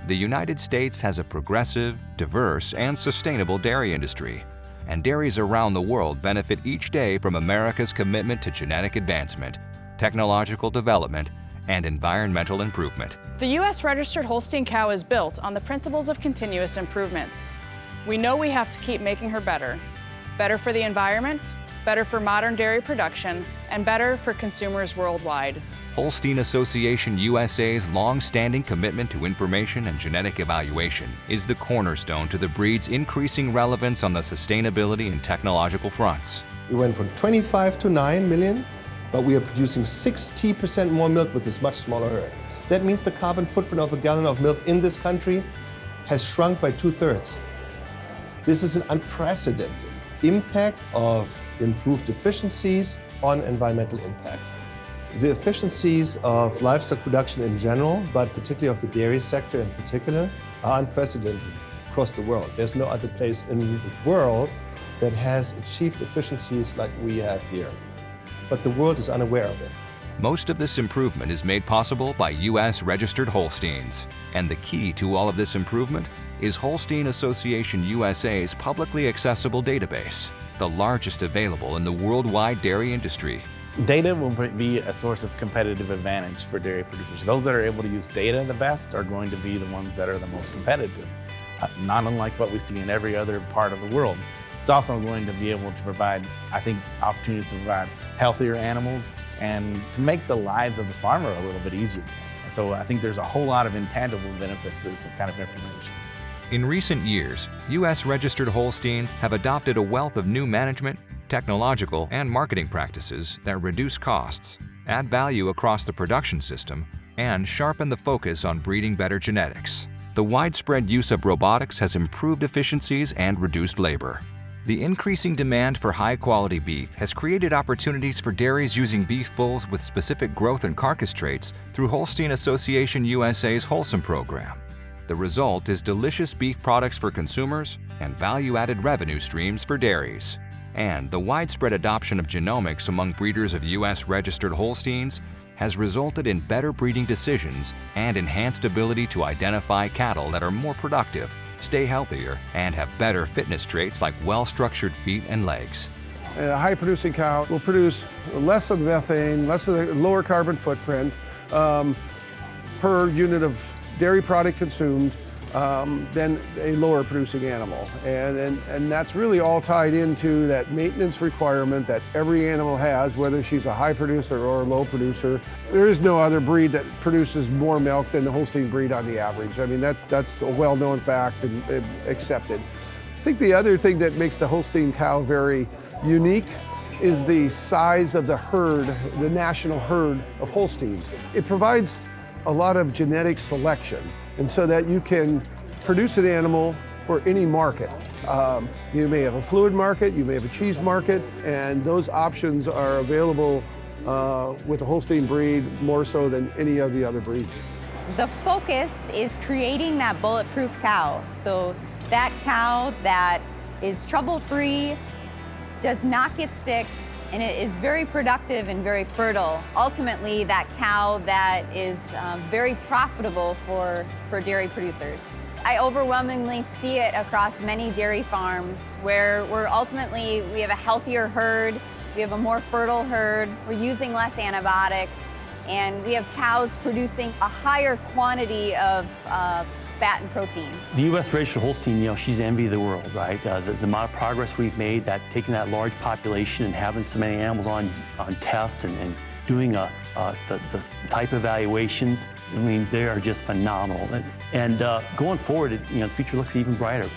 The United States has a progressive, diverse, and sustainable dairy industry, and dairies around the world benefit each day from America's commitment to genetic advancement, technological development, and environmental improvement. The U.S. registered Holstein cow is built on the principles of continuous improvement. We know we have to keep making her better. Better for the environment, better for modern dairy production, and better for consumers worldwide. Holstein Association USA's long-standing commitment to information and genetic evaluation is the cornerstone to the breed's increasing relevance on the sustainability and technological fronts. We went from 25 to 9 million, but we are producing 60% more milk with this much smaller herd. That means the carbon footprint of a gallon of milk in this country has shrunk by 2/3. This is an unprecedented impact of improved efficiencies on environmental impact. The efficiencies of livestock production in general, but particularly of the dairy sector in particular, are unprecedented across the world. There's no other place in the world that has achieved efficiencies like we have here. But the world is unaware of it. Most of this improvement is made possible by U.S. registered Holsteins, and the key to all of this improvement is Holstein Association USA's publicly accessible database, the largest available in the worldwide dairy industry. Data will be a source of competitive advantage for dairy producers. Those that are able to use data the best are going to be the ones that are the most competitive, not unlike what we see in every other part of the world. It's also going to be able to provide, I think, opportunities to provide healthier animals and to make the lives of the farmer a little bit easier. And so I think there's a whole lot of intangible benefits to this kind of information. In recent years, U.S. registered Holsteins have adopted a wealth of new management, technological, and marketing practices that reduce costs, add value across the production system, and sharpen the focus on breeding better genetics. The widespread use of robotics has improved efficiencies and reduced labor. The increasing demand for high-quality beef has created opportunities for dairies using beef bulls with specific growth and carcass traits through Holstein Association USA's Wholesome program. The result is delicious beef products for consumers and value-added revenue streams for dairies. And the widespread adoption of genomics among breeders of U.S. registered Holsteins has resulted in better breeding decisions and enhanced ability to identify cattle that are more productive, stay healthier, and have better fitness traits like well-structured feet and legs. A high-producing cow will produce less of the methane, less of the lower carbon footprint per unit of dairy product consumed than a lower producing animal. And that's really all tied into that maintenance requirement that every animal has, whether she's a high producer or a low producer. There is no other breed that produces more milk than the Holstein breed on the average. I mean, that's a well-known fact and accepted. I think the other thing that makes the Holstein cow very unique is the size of the herd, the national herd of Holsteins. It provides a lot of genetic selection, and so that you can produce an animal for any market. You may have a fluid market, you may have a cheese market, and those options are available with the Holstein breed more so than any of the other breeds. The focus is creating that bulletproof cow. So that cow that is trouble-free, does not get sick, and it is very productive and very fertile. Ultimately, that cow that is very profitable for dairy producers. I overwhelmingly see it across many dairy farms where ultimately we have a healthier herd, we have a more fertile herd, we're using less antibiotics, and we have cows producing a higher quantity of fat and protein. The U.S. registered Holstein, she's the envy of the world, right? The amount of progress we've made, that taking that large population and having so many animals on test and doing the type of evaluations, I mean, they are just phenomenal. And going forward, the future looks even brighter.